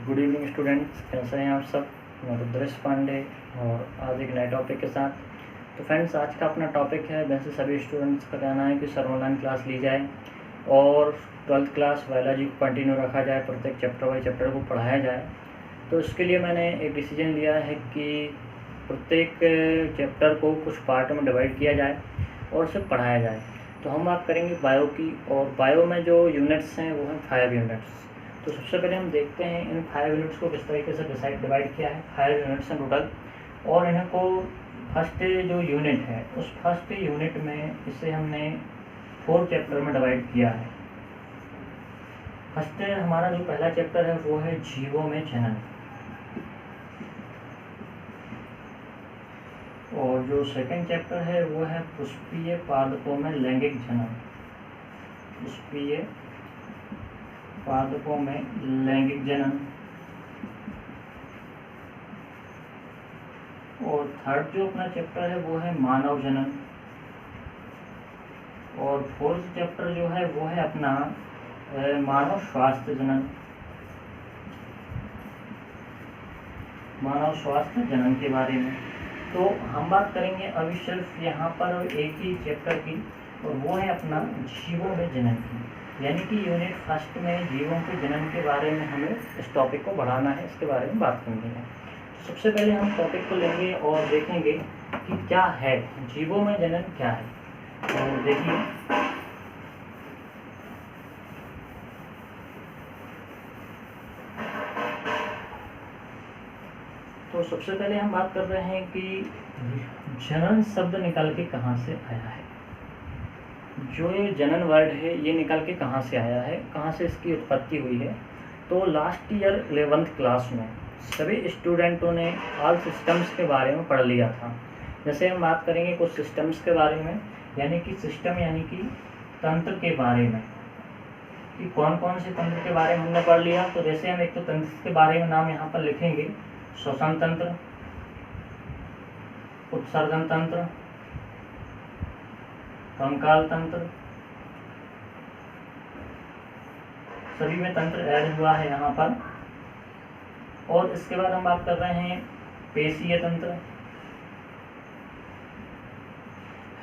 Good evening students, कैसे हैं आप सब। मैं रुद्रेश पांडे और आज एक नए टॉपिक के साथ। तो फ्रेंड्स, आज का अपना टॉपिक है, वैसे सभी स्टूडेंट्स का कहना है कि सर ऑनलाइन क्लास ली जाए और 12th क्लास बायोलॉजी को कंटिन्यू रखा जाए, प्रत्येक चैप्टर बाई चैप्टर को पढ़ाया जाए। तो इसके लिए मैंने एक डिसीजन लिया है कि प्रत्येक चैप्टर को कुछ पार्ट में डिवाइड किया जाए और उसे पढ़ाया जाए। तो हम बात करेंगे बायो की, और बायो में जो यूनिट्स हैं वो हैं 5 यूनिट्स। तो सबसे पहले हम देखते हैं इन 5 यूनिट्स को किस तरीके से डिवाइड किया है। 5 यूनिट्स हैं टोटल, और इन्हें को फर्स्ट जो यूनिट है उस फर्स्ट यूनिट में इसे हमने 4 चैप्टर में डिवाइड किया है। फर्स्ट हमारा जो पहला चैप्टर है वो है जीवों में जनन, और जो सेकंड चैप्टर है वो है पुष्पीय पादपों में लैंगिक जनन। पुष्पीय पादपों में लैंगिक जनन। और थर्ड जो अपना चैप्टर है वो है मानव जनन। और फोर्थ चैप्टर जो है वो है अपना मानव स्वास्थ्य जनन। मानव स्वास्थ्य जनन के बारे में तो हम बात करेंगे अभी सिर्फ यहाँ पर एक ही चैप्टर की, और वो है अपना जीवों में जनन की। यानी कि यूनिट फर्स्ट में जीवों के जनन के बारे में हमें इस टॉपिक को बढ़ाना है, इसके बारे में बात करनी है। सबसे पहले हम टॉपिक को लेंगे और देखेंगे कि क्या है जीवों में जनन, क्या है। तो देखिए, तो सबसे पहले हम बात कर रहे हैं कि जनन शब्द निकल के कहाँ से आया है। जो ये जनन वर्ड है ये निकल के कहाँ से आया है, कहाँ से इसकी उत्पत्ति हुई है। तो लास्ट ईयर 11th क्लास में सभी स्टूडेंटों ने ऑल सिस्टम्स के बारे में पढ़ लिया था। जैसे हम बात करेंगे कुछ सिस्टम्स के बारे में, यानी कि सिस्टम यानी कि तंत्र के बारे में, कि कौन कौन से तंत्र के बारे में हमने पढ़ लिया। तो जैसे हम एक तो तंत्र के बारे में नाम यहाँ पर लिखेंगे, श्वसन तंत्र, उत्सर्जन तंत्र, कंकाल तंत्र, सभी में तंत्र ऐड हुआ है यहाँ पर। और इसके बाद हम बात कर रहे हैं पेशीय तंत्र,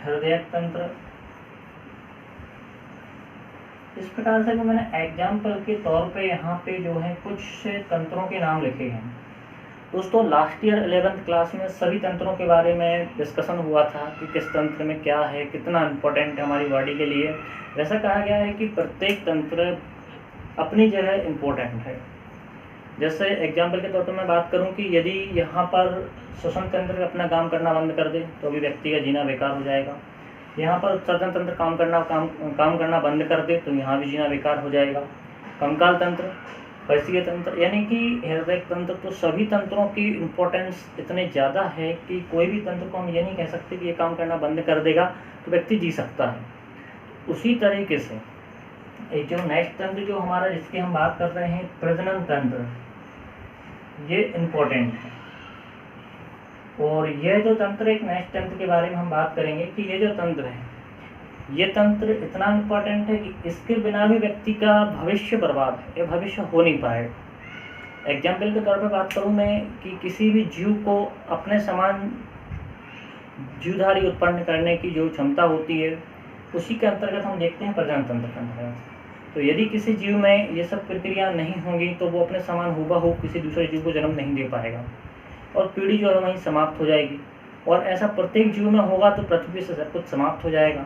हृदय तंत्र। इस प्रकार से जो मैंने एग्जाम्पल के तौर पे यहाँ पे जो है कुछ तंत्रों के नाम लिखे हैं। दोस्तों, लास्ट ईयर 11th क्लास में सभी तंत्रों के बारे में डिस्कशन हुआ था कि किस तंत्र में क्या है, कितना इम्पोर्टेंट है हमारी बॉडी के लिए। वैसा कहा गया है कि प्रत्येक तंत्र अपनी जगह इम्पोर्टेंट है। जैसे एग्जाम्पल के तौर पर मैं बात करूं कि यदि यहाँ पर श्वसन तंत्र अपना काम करना बंद कर दे तो अभी व्यक्ति का जीना बेकार हो जाएगा। यहाँ पर उत्सर्जन तंत्र काम करना बंद कर दे तो यहाँ भी जीना बेकार हो जाएगा। कंकाल तंत्र, पेशीय तंत्र यानी कि हृदय तंत्र, तो सभी तंत्रों की इम्पोर्टेंस इतने ज़्यादा है कि कोई भी तंत्र को हम ये नहीं कह सकते कि ये काम करना बंद कर देगा तो व्यक्ति जी सकता है। उसी तरीके से एक जो नेक्स्ट तंत्र जो हमारा जिसकी हम बात कर रहे हैं प्रजनन तंत्र, ये इम्पोर्टेंट है। और यह जो तंत्र, एक नेक्स्ट तंत्र के बारे में हम बात करेंगे कि ये जो तंत्र है ये तंत्र इतना इम्पोर्टेंट है कि इसके बिना भी व्यक्ति का भविष्य बर्बाद है, ये भविष्य हो नहीं पाएगा। एग्जाम्पल के तौर पर बात करूँ मैं कि किसी भी जीव को अपने समान जीवधारी उत्पन्न करने की जो क्षमता होती है उसी के अंतर्गत हम देखते हैं प्रजनन तंत्र के अंतर्गत। तो यदि किसी जीव में ये सब प्रक्रिया नहीं होंगी तो वो अपने समान हूबहू किसी दूसरे जीव को जन्म नहीं दे पाएगा और पीढ़ी जो है वहीं समाप्त हो जाएगी। और ऐसा प्रत्येक जीव में होगा तो पृथ्वी से सब कुछ समाप्त हो जाएगा।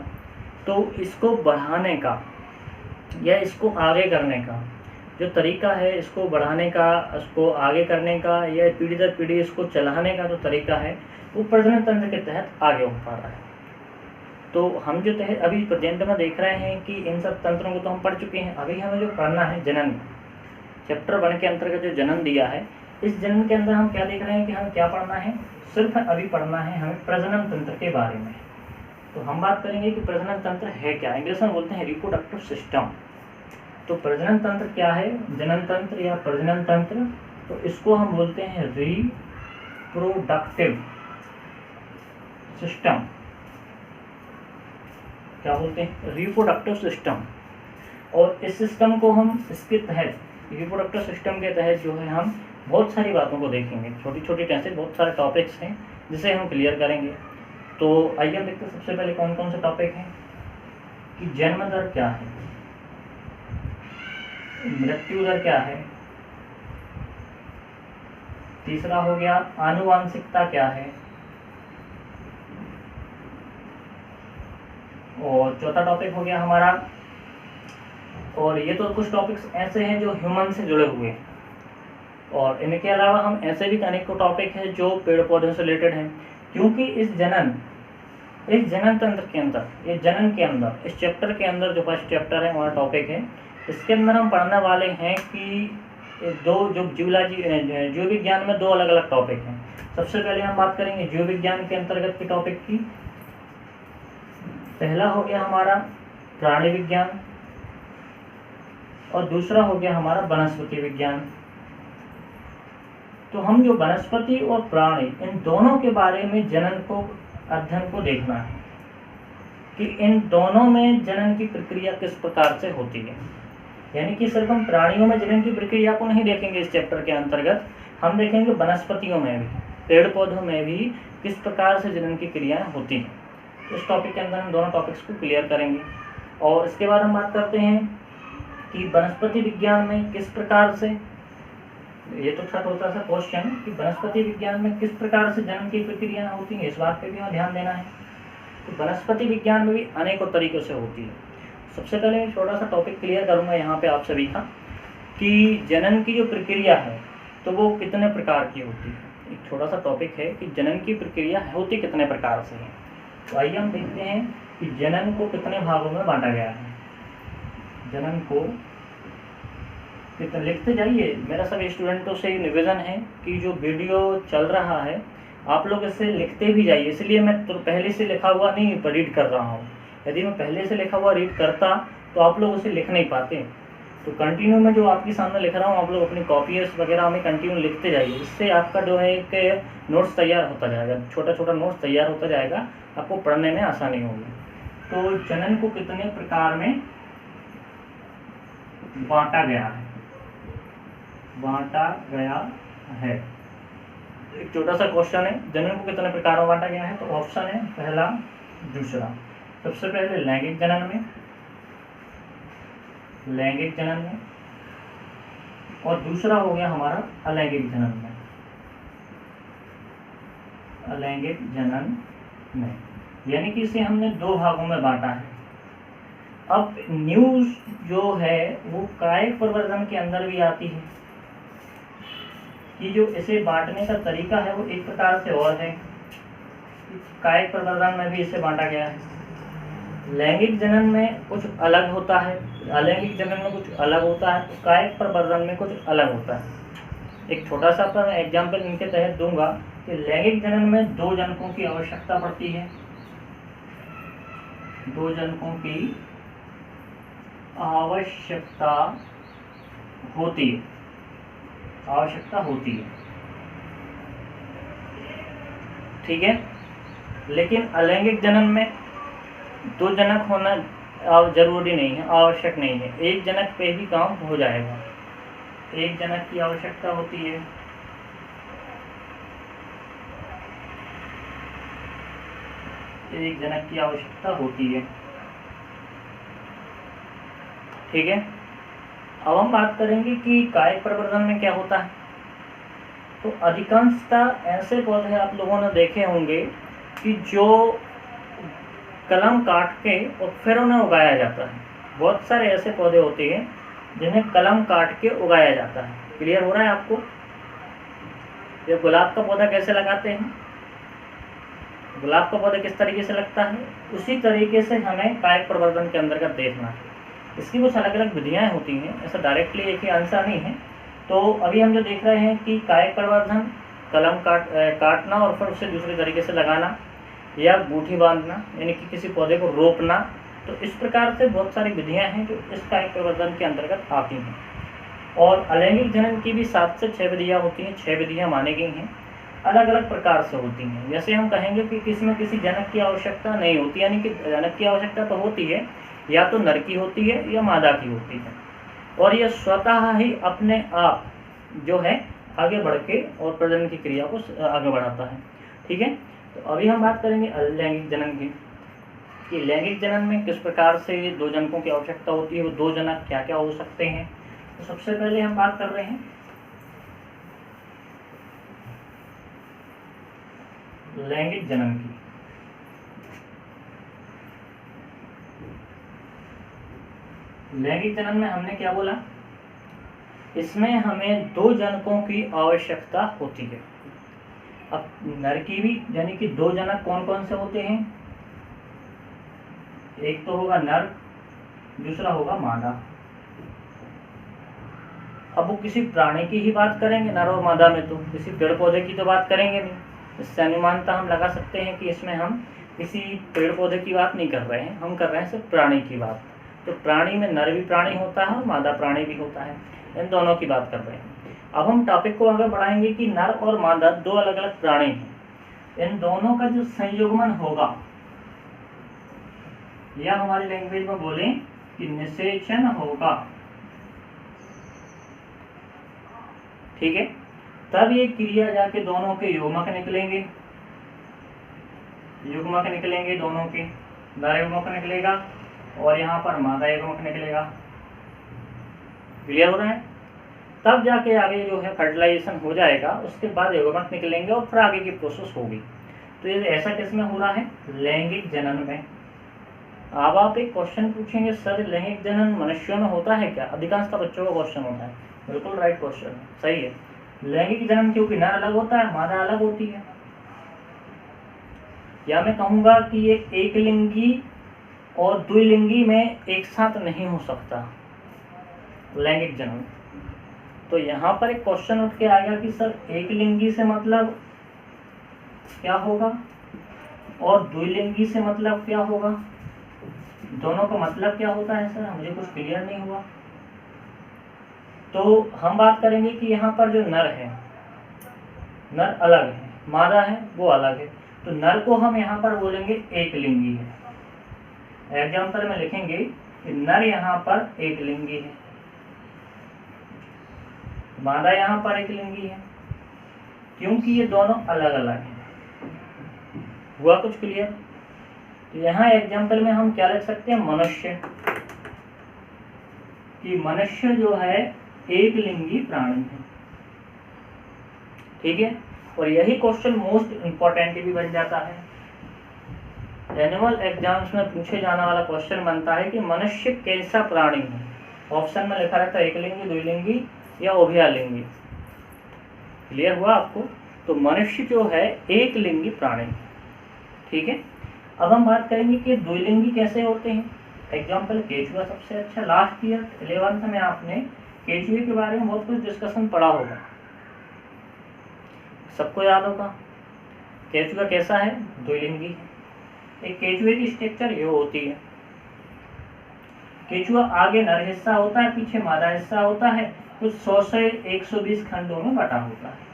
तो इसको बढ़ाने का या इसको आगे करने का जो तरीका है, इसको बढ़ाने का, इसको आगे करने का या पीढ़ी दर पीढ़ी इसको चलाने का जो तरीका है वो प्रजनन तंत्र के तहत आगे हो पा रहा है। तो हम जो अभी प्रेजेंट में देख रहे हैं कि इन सब तंत्रों को तो हम पढ़ चुके हैं। अभी हमें जो पढ़ना है जनन, चैप्टर 1 के अंतर्गत जो जनन दिया है, इस जनन के अंदर हम क्या देख रहे हैं कि हमें क्या पढ़ना है, सिर्फ अभी पढ़ना है हमें प्रजनन तंत्र के बारे में। तो हम बात करेंगे कि प्रजनन तंत्र है क्या। इंग्लिश में बोलते हैं रिप्रोडक्टिव सिस्टम। तो प्रजनन तंत्र क्या है, जनन तंत्र या प्रजनन तंत्र, तो इसको हम बोलते हैं रिप्रोडक्टिव सिस्टम। क्या बोलते हैं, रिप्रोडक्टिव सिस्टम। और इस सिस्टम को हम इसके तहत रिप्रोडक्टिव सिस्टम के तहत जो है हम बहुत सारी बातों को देखेंगे, छोटी छोटी टेंस बहुत सारे टॉपिक्स हैं जिसे हम क्लियर करेंगे। तो आइए हम देखते हैं सबसे पहले कौन कौन से टॉपिक हैं कि जन्म दर क्या है, मृत्यु दर क्या है, तीसरा हो गया आनुवांशिकता क्या है, और चौथा टॉपिक हो गया हमारा, और ये तो कुछ टॉपिक्स ऐसे हैं जो ह्यूमन से जुड़े हुए हैं, और इनके अलावा हम ऐसे भी अनेकों टॉपिक हैं जो पेड़ पौधों से रिलेटेड हैं, क्योंकि इस जनन तंत्र के अंदर, ये जनन के अंदर, इस चैप्टर के अंदर जो फर्स्ट चैप्टर है हमारा टॉपिक है, इसके अंदर हम पढ़ने वाले हैं कि दो जो जीव विज्ञान में दो अलग अलग टॉपिक हैं। सबसे पहले हम बात करेंगे जीव विज्ञान के अंतर्गत के टॉपिक की। पहला हो गया हमारा प्राणी विज्ञान और दूसरा हो गया हमारा वनस्पति विज्ञान। तो हम जो वनस्पति और प्राणी इन दोनों के बारे में जनन को अध्ययन को देखना है कि इन दोनों में जनन की प्रक्रिया किस प्रकार से होती है। यानी कि सिर्फ हम प्राणियों में जनन की प्रक्रिया को नहीं देखेंगे इस चैप्टर के अंतर्गत, हम देखेंगे वनस्पतियों में भी, पेड़ पौधों में भी किस प्रकार से जनन की क्रियाएं होती हैं। इस टॉपिक के अंदर हम दोनों टॉपिक्स को क्लियर करेंगे। और इसके बाद हम बात करते हैं कि वनस्पति विज्ञान में किस प्रकार से, ये तो छोटा सा क्वेश्चन कि वनस्पति विज्ञान में किस प्रकार से जनन की प्रक्रिया होती है, इस बात पे भी हमें ध्यान देना है। तो वनस्पति विज्ञान में भी अनेकों तरीकों से होती है। सबसे पहले मैं छोटा सा टॉपिक क्लियर करूंगा यहाँ पे आप सभी का कि जनन की जो प्रक्रिया है तो वो कितने प्रकार की होती है। एक छोटा सा टॉपिक है कि जनन की प्रक्रिया होती कितने प्रकार से है। तो आइए हम देखते हैं कि जनन को कितने भागों में बांटा गया है। जनन को कितने, लिखते जाइए। मेरा सभी स्टूडेंटों से निवेदन है कि जो वीडियो चल रहा है आप लोग इसे लिखते भी जाइए, इसलिए मैं तो पहले से लिखा हुआ नहीं रीड कर रहा हूँ। यदि मैं पहले से लिखा हुआ रीड करता तो आप लोग उसे लिख नहीं पाते। तो कंटिन्यू में जो आपके सामने लिख रहा हूँ आप लोग अपनी कॉपीज वगैरह में कंटिन्यू लिखते जाइए, इससे आपका जो है एक नोट्स तैयार होता जाएगा, छोटा छोटा नोट्स तैयार होता जाएगा, आपको पढ़ने में आसानी होगी। तो जनन को कितने प्रकार में बांटा गया है, एक छोटा सा क्वेश्चन है, जनन को कितने प्रकार में बांटा गया है। तो ऑप्शन है पहला, दूसरा। सबसे पहले लैंगिक जनन में और दूसरा हो गया हमारा अलैंगिक जनन में। यानी कि इसे हमने दो भागों में बांटा है। अब न्यूज़ जो है वो कायिक प्रवर्धन के अंदर भी आती है कि जो इसे बांटने का तरीका है वो एक प्रकार से और है, कायिक प्रवर्धन में भी इसे बांटा गया है। लैंगिक जनन में कुछ अलग होता है, अलैंगिक जनन में कुछ अलग होता है, कायिक प्रवर्धन में कुछ अलग होता है। एक छोटा सा मैं एग्जाम्पल इनके तहत दूंगा कि लैंगिक जनन में दो जनकों की आवश्यकता पड़ती है, दो जनकों की आवश्यकता होती है, ठीक है। लेकिन अलैंगिक जनन में दो जनक होना जरूरी नहीं है, आवश्यक नहीं है, एक जनक पे भी काम हो जाएगा। एक जनक की आवश्यकता होती है, एक जनक की आवश्यकता होती है, ठीक है। अब हम बात करेंगे कि कायिक प्रवर्धन में क्या होता है। तो अधिकांशतः ऐसे पौधे आप लोगों ने देखे होंगे कि जो कलम काट के और फिर उन्हें उगाया जाता है। बहुत सारे ऐसे पौधे होते हैं जिन्हें कलम काट के उगाया जाता है। क्लियर हो रहा है आपको? ये गुलाब का पौधा कैसे लगाते हैं, गुलाब का पौधा किस तरीके से लगता है, उसी तरीके से हमें कायिक प्रवर्धन के अंतर्गत देखना है। इसकी कुछ अलग अलग विधियाँ होती हैं, ऐसा डायरेक्टली एक ही आंसर नहीं है। तो अभी हम जो देख रहे हैं कि कायिक प्रवर्धन, कलम काटना और फिर उसे दूसरे तरीके से लगाना, या गूठी बांधना यानी कि किसी पौधे को रोपना। तो इस प्रकार से बहुत सारी विधियां हैं जो इस कायिक प्रवर्धन के अंतर्गत आती हैं। और अलैंगिक जनन की भी 7 से 6 विधियां होती हैं, 6 विधियां मानी गई हैं, अलग अलग प्रकार से होती हैं। जैसे हम कहेंगे कि किसी में किसी जनक की आवश्यकता नहीं होती, यानी कि जनक की आवश्यकता तो होती है, या तो नर की होती है या मादा की होती है। और यह स्वतः ही अपने आप जो है आगे बढ़ के और प्रजनन की क्रिया को आगे बढ़ाता है। ठीक है, तो अभी हम बात करेंगे अलैंगिक जनन की, कि लैंगिक जनन में किस प्रकार से दो जनकों की आवश्यकता होती है, वो दो जनक क्या क्या हो सकते हैं। तो सबसे पहले हम बात कर रहे हैं लैंगिक जनन की। लैंगिक जनन में हमने क्या बोला, इसमें हमें दो जनकों की आवश्यकता होती है। अब नर की भी यानी कि दो जनक कौन कौन से होते हैं, एक तो होगा नर, दूसरा होगा मादा। अब वो किसी प्राणी की ही बात करेंगे नर और मादा में, तो किसी पेड़ पौधे की तो बात करेंगे नहीं। इससे अनुमानता हम लगा सकते हैं कि इसमें हम किसी पेड़ पौधे की बात नहीं कर रहे हैं, हम कर रहे हैं सिर्फ प्राणी की बात। तो प्राणी में नर भी प्राणी होता है और मादा प्राणी भी होता है, इन दोनों की बात कर रहे हैं। अब हम टॉपिक को आगे बढ़ाएंगे कि नर और मादा दो अलग अलग प्राणी हैं, इन दोनों का जो संयुग्मन होगा, या हमारी लैंग्वेज में बोलें कि निषेचन होगा, ठीक है, तब ये क्रिया जाके दोनों के युग्मक निकलेंगे, युग्मक निकलेंगे दोनों के, नर युग्मक निकलेगा और यहाँ पर मादा युग्मक निकलेगा। क्लियर हो रहा है? तब जाके आगे जो है फर्टिलाइजेशन हो जाएगा, उसके बाद युग्मक निकलेंगे और फिर आगे की प्रोसेस होगी। तो ये ऐसा किसमें हो रहा है, लैंगिक जनन में। अब आप एक क्वेश्चन पूछेंगे, सर लैंगिक जनन मनुष्यों में होता है क्या? अधिकांशतः बच्चों का क्वेश्चन होता है, बिल्कुल राइट क्वेश्चन है, सही है। लैंगिक जनन क्योंकि नर अलग होता है, मादा अलग होती है, या मैं कहूँगा कि ये एक लिंगी और द्विलिंगी में एक साथ नहीं हो सकता लैंगिक जनन। तो यहाँ पर एक क्वेश्चन उठ के आएगा कि सर एक लिंगी से मतलब क्या होगा और द्विलिंगी से मतलब क्या होगा, दोनों का मतलब क्या होता है सर, मुझे कुछ क्लियर नहीं हुआ। तो हम बात करेंगे कि यहाँ पर जो नर है, नर अलग है, मादा है वो अलग है, तो नर को हम यहाँ पर बोलेंगे एक लिंगी है। एग्जाम्पल में लिखेंगे कि नर यहाँ पर एक लिंगी है, मादा यहाँ पर एक लिंगी है, क्योंकि ये दोनों अलग अलग हैं। हुआ कुछ क्लियर? तो यहाँ एग्जाम्पल में हम क्या लिख सकते हैं, मनुष्य, कि मनुष्य जो है एक लिंगी प्राणी है, ठीक है। और यही क्वेश्चन मोस्ट इंपॉर्टेंट भी बन जाता है, एनुअल एग्जाम्स में पूछे जाने वाला क्वेश्चन बनता है कि मनुष्य कैसा प्राणी है। ऑप्शन में लिखा रहता है एक लिंगी, द्विलिंगी या उभयलिंगी। क्लियर हुआ आपको? तो मनुष्य जो है एक लिंगी प्राणी, ठीक है। अब हम बात करेंगे कि द्विलिंगी कैसे होते हैं। एग्जाम्पल केचुआ सबसे अच्छा, लास्ट ईयर 11th में आपने केचुए के बारे में बहुत कुछ डिस्कशन पढ़ा होगा, सबको याद होगा। केचुआ कैसा है, द्विलिंगी है। एक केचुए की स्ट्रक्चर ये होती है, केचुआ आगे नर हिस्सा होता है, पीछे मादा हिस्सा होता है, कुछ 100 से 120 खंडों में बटा होता है,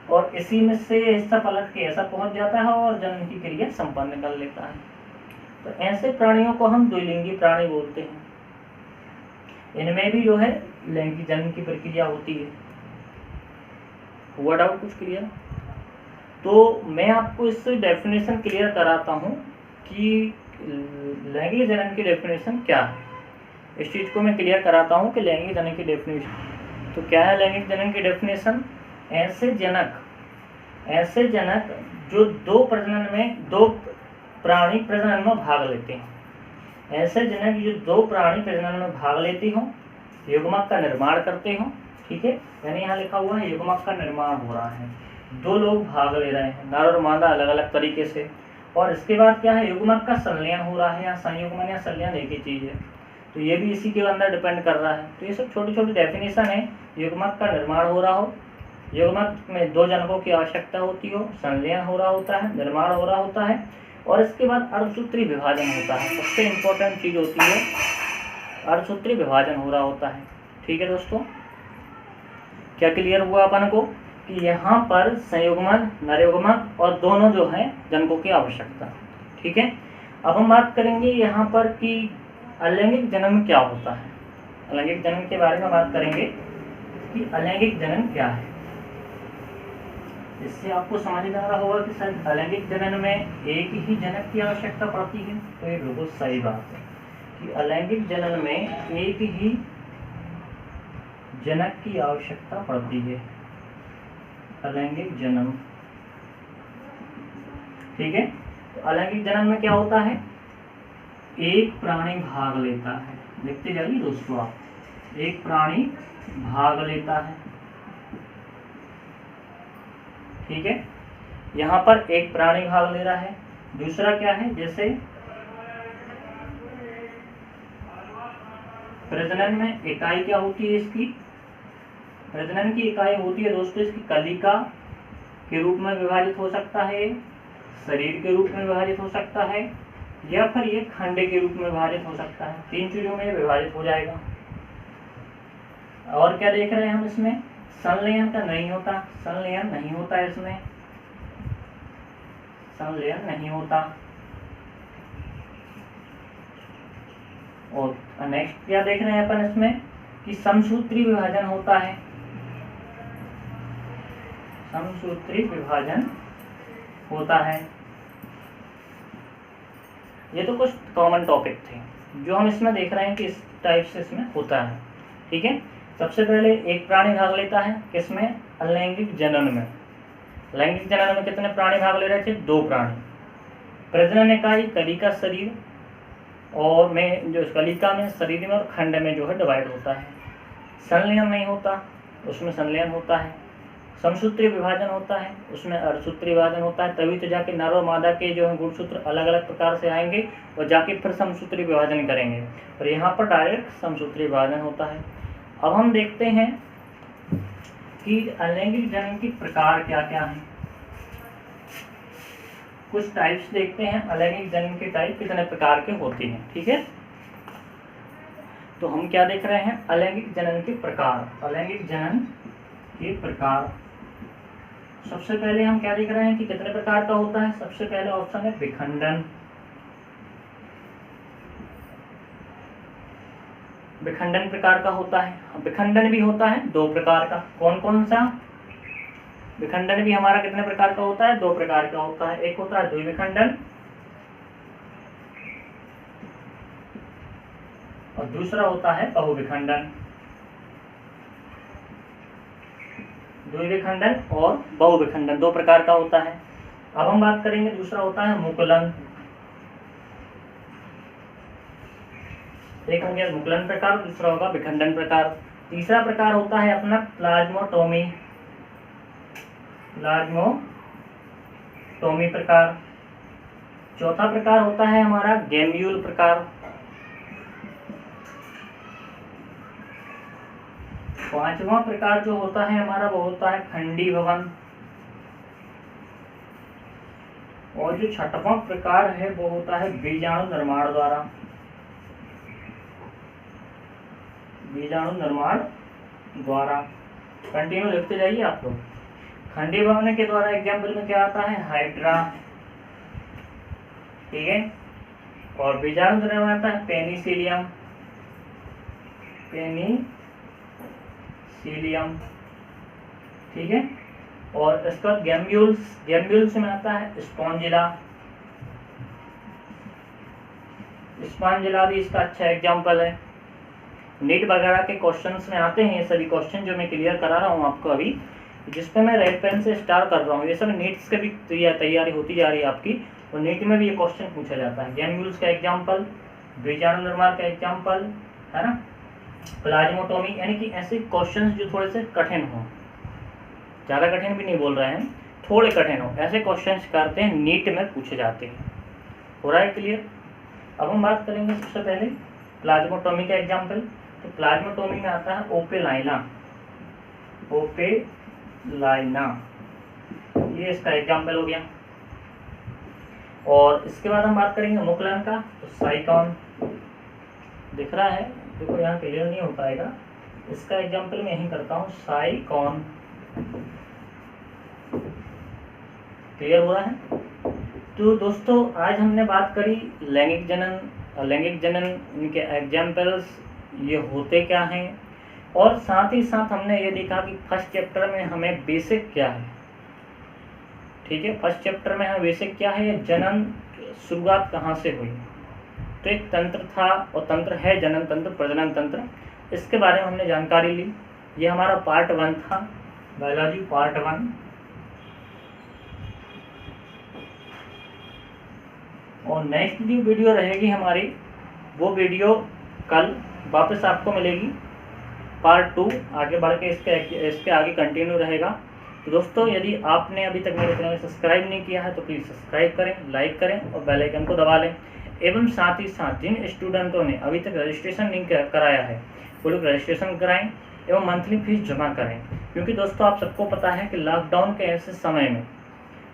और इसी में से हिस्सा पलट के ऐसा पहुंच जाता है और जनन की क्रिया संपन्न कर लेता है। तो ऐसे प्राणियों को हम द्विलिंगी प्राणी बोलते हैं। इनमें भी जो है लैंगिक जनन की प्रक्रिया होती है। हुआ डाउट कुछ क्लियर? तो मैं आपको इससे डेफिनेशन क्लियर कराता हूँ कि लैंगिक जनन की डेफिनेशन क्या है। इस चीज़ को मैं क्लियर कराता हूँ कि लैंगिक जनन की डेफिनेशन तो क्या है। लैंगिक जनन की डेफिनेशन ऐसे जनक जो दो प्राणी प्रजनन में भाग लेते हैं, ऐसे जनक जो दो प्राणी प्रजनन में भाग लेते हों, युग्मक का निर्माण करते हों, ठीक है। यानी यहाँ लिखा हुआ है युग्मक का निर्माण हो रहा है, दो लोग भाग ले रहे हैं, नर और मादा अलग अलग तरीके से, और इसके बाद क्या है, युग्मक का संलयन हो रहा है, या संयुग्मन या संलयन एक ही चीज़ है, तो ये भी इसी के अंदर डिपेंड कर रहा है। तो ये सब छोटी छोटी डेफिनेशन है। युग्मक का निर्माण हो रहा हो, युग्मक में दो जनकों की आवश्यकता होती हो, संलयन हो रहा होता है, निर्माण हो रहा होता है, और इसके बाद अर्धसूत्री विभाजन होता है। सबसे इम्पोर्टेंट चीज़ होती है अर्धसूत्री विभाजन हो रहा होता है, ठीक है दोस्तों। क्या क्लियर हुआ अपन को कि यहाँ पर संयुग्मन, नरयुग्मक और दोनों जो हैं जनकों की आवश्यकता, ठीक है। अब हम बात करेंगे यहाँ पर कि अलैंगिक जनन क्या होता है। अलैंगिक जनन के बारे में बात करेंगे कि अलैंगिक जनन क्या है। इससे आपको समझ में आ रहा होगा कि शायद अलैंगिक जनन में एक ही जनक की आवश्यकता पड़ती है, तो ये बिल्कुल सही बात है कि अलैंगिक जनन में एक ही जनक की आवश्यकता पड़ती है, अलैंगिक जनन। ठीक है, तो अलैंगिक जनन में क्या होता है, एक प्राणी भाग लेता है। देखते जाइए दोस्तों आप, एक प्राणी भाग लेता है। ठीक है, यहाँ पर एक प्राणी भाग ले रहा है। दूसरा क्या है, जैसे प्रजनन में इकाई क्या होती है इसकी, प्रजनन की इकाई होती है दोस्तों इसकी कलिका के रूप में विभाजित हो सकता है, शरीर के रूप में विभाजित हो सकता है, या फिर ये खंड के रूप में विभाजित हो सकता है। 3 चीजों में विभाजित हो जाएगा। और क्या देख रहे हैं हम इसमें, संलयन का नहीं होता, संलयन नहीं होता इसमें, संलयन नहीं होता। और नेक्स्ट क्या देख रहे हैं अपन इसमें कि समसूत्री विभाजन होता है, समसूत्री विभाजन होता है। ये तो कुछ कॉमन टॉपिक थे जो हम इसमें देख रहे हैं कि इस टाइप से इसमें होता है। ठीक है, सबसे पहले एक प्राणी भाग लेता है किसमें, अलैंगिक जनन में। लैंगिक जनन में कितने प्राणी भाग ले रहे थे, 2 प्राणी। प्रजनन इकाई कलिका शरीर और में जो कलिका में, शरीर में और खंड में जो है डिवाइड होता है। संलयन नहीं होता, उसमें संलयन होता है। समसूत्री विभाजन होता है, उसमें अर्धसूत्री विभाजन होता है। तभी तो जाके नर और मादा के जो है गुणसूत्र अलग अलग प्रकार से आएंगे और जाके फिर समसूत्री विभाजन करेंगे, और यहाँ पर डायरेक्ट समसूत्री विभाजन होता है। अब हम देखते हैं कि अलैंगिक जनन की प्रकार क्या क्या हैं। कुछ टाइप्स देखते हैं, अलैंगिक जनन के टाइप कितने प्रकार के होते हैं। ठीक है, तो हम क्या देख रहे हैं, अलैंगिक जनन के प्रकार, अलैंगिक जनन के प्रकार। सबसे पहले हम क्या देख रहे हैं कि कितने प्रकार का होता है। सबसे पहले ऑप्शन है विखंडन। विखंडन प्रकार का होता है। विखंडन भी होता है 2 प्रकार का। कौन कौन सा, विखंडन भी हमारा कितने प्रकार का होता है, 2 प्रकार का होता है। एक होता है द्विविखंडन और दूसरा होता है बहुविखंडन। द्विविखंडन और बहुविखंडन 2 प्रकार का होता है। अब हम बात करेंगे, दूसरा होता है मुकुलन। एक हो गया मुकुलन प्रकार, दूसरा होगा विखंडन प्रकार। तीसरा प्रकार होता है अपना प्लाज्मोटोमी, प्लाज्मोटोमी प्रकार। चौथा प्रकार होता है हमारा गैम्यूल प्रकार। पांचवा प्रकार जो होता है हमारा वो होता है खंडी भवन। और जो छठवां प्रकार है वो होता है बीजाणु निर्माण द्वारा, बीजाणु निर्माण द्वारा। कंटिन्यू लिखते जाइए आप लोग। खंडी भवन के द्वारा एग्जाम्पल में क्या आता है, हाइड्रा। ठीक है, और बीजाणु निर्माण आता है पेनिसिलियम, पेनिसिलियम। ठीक है, और इसका गैम्यूल्स, गैम्यूल्स में आता है स्पॉन्जिला। स्पॉन्जिला भी इसका अच्छा एग्जाम्पल है। नीट वगैरह के क्वेश्चंस में आते हैं ये सभी क्वेश्चन जो मैं क्लियर करा रहा हूँ आपको अभी, जिसपे मैं रेड पेन से स्टार कर रहा हूँ। ये सब नीट्स के भी तैयारी होती जा रही है आपकी, और नीट में भी ये क्वेश्चन पूछा जाता है। गैम्यूल्स का एग्जाम्पल, बीजाणु निर्माण का एग्जाम्पल, है ना, प्लाज्मोटोमी, यानी कि ऐसे क्वेश्चंस जो थोड़े से कठिन हो, ज़्यादा कठिन भी नहीं बोल रहे हैं, थोड़े कठिन हो, ऐसे क्वेश्चंस करते हैं, नीट में पूछे जाते हैं। हो रहा है क्लियर। अब हम बात करेंगे सबसे पहले प्लाज्मोटोमी का एग्जाम्पल। तो प्लाज्मोटोमी में आता है ओपेलाइना, ओपेलाइना, ये इसका एग्जाम्पल हो गया। और इसके बाद हम बात करेंगे मुकुलन का, तो साइकॉन दिख रहा है, देखो यहाँ क्लियर नहीं हो पाएगा, इसका एग्जाम्पल मैं यहीं करता हूँ, साइकॉन। क्लियर हो रहा है। तो दोस्तों आज हमने बात करी लैंगिक जनन, लैंगिक जनन, इनके एग्जाम्पल्स, ये होते क्या हैं, और साथ ही साथ हमने ये देखा कि फर्स्ट चैप्टर में हमें बेसिक क्या है। ठीक है, फर्स्ट चैप्टर में हमें बेसिक क्या है, जनन शुरुआत कहाँ से हुई। तो एक तंत्र था और तंत्र है जनन तंत्र, प्रजनन तंत्र, इसके बारे में हमने जानकारी ली। ये हमारा पार्ट 1 था, बायोलॉजी पार्ट 1। और नेक्स्ट जो वीडियो रहेगी हमारी, वो वीडियो कल वापस आपको मिलेगी, पार्ट 2 आगे बढ़ के इसके आगे कंटिन्यू रहेगा। तो दोस्तों, यदि आपने अभी तक मेरे चैनल को सब्सक्राइब नहीं किया है तो प्लीज़ सब्सक्राइब करें, लाइक करें और बेल आइकन को दबा लें। एवं साथ ही साथ जिन स्टूडेंटों ने अभी तक रजिस्ट्रेशन नहीं कराया है वो लोग रजिस्ट्रेशन कराएं एवं मंथली फीस जमा करें, क्योंकि दोस्तों आप सबको पता है कि लॉकडाउन के ऐसे समय में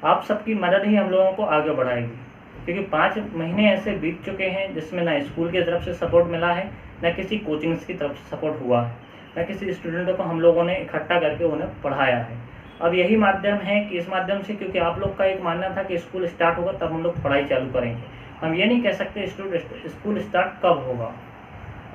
आप सबकी मदद ही हम लोगों को आगे बढ़ाएगी, क्योंकि 5 महीने ऐसे बीत चुके हैं जिसमें ना स्कूल की तरफ से सपोर्ट मिला है, न किसी कोचिंग्स की तरफ से सपोर्ट हुआ है, न किसी स्टूडेंटों को हम लोगों ने इकट्ठा करके उन्हें पढ़ाया है। अब यही माध्यम है कि इस माध्यम से, क्योंकि आप लोग का एक मानना था कि स्कूल स्टार्ट होगा तब हम लोग पढ़ाई चालू करेंगे, हम ये नहीं कह सकते स्कूल स्टार्ट कब होगा।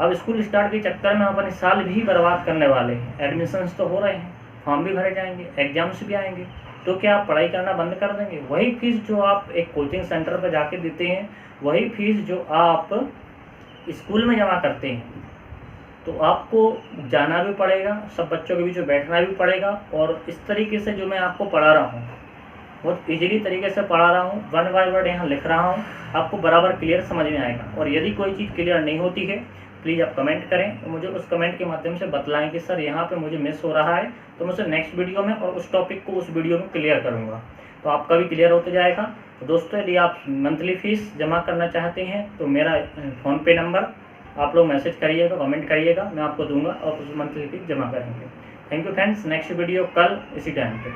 अब स्कूल स्टार्ट के चक्कर में हम अपने साल भी बर्बाद करने वाले हैं। एडमिशन्स तो हो रहे हैं, फॉर्म भी भरे जाएंगे, एग्जाम्स भी आएंगे, तो क्या आप पढ़ाई करना बंद कर देंगे? वही फीस जो आप एक कोचिंग सेंटर पर जाके देते हैं, वही फीस जो आप स्कूल में जमा करते हैं, तो आपको जाना भी पड़ेगा, सब बच्चों के बीच में बैठना भी पड़ेगा। और इस तरीके से जो मैं आपको पढ़ा रहा हूँ, बहुत इजीली तरीके से पढ़ा रहा हूँ, वर्ड बाय वर्ड यहाँ लिख रहा हूँ, आपको बराबर क्लियर समझ में आएगा। और यदि कोई चीज़ क्लियर नहीं होती है, प्लीज़ आप कमेंट करें, तो मुझे उस कमेंट के माध्यम से बतलाएं कि सर यहाँ पे मुझे मिस हो रहा है, तो मैं उसे नेक्स्ट वीडियो में और उस टॉपिक को उस वीडियो में क्लियर करूँगा, तो आपका भी क्लियर होते जाएगा। तो दोस्तों, यदि आप मंथली फ़ीस जमा करना चाहते हैं तो मेरा फ़ोनपे नंबर आप लोग मैसेज करिएगा, कमेंट करिएगा, मैं आपको दूंगा और उस मंथली फीस जमा करेंगे। Thank you friends, next video कल इसी टाइम पे।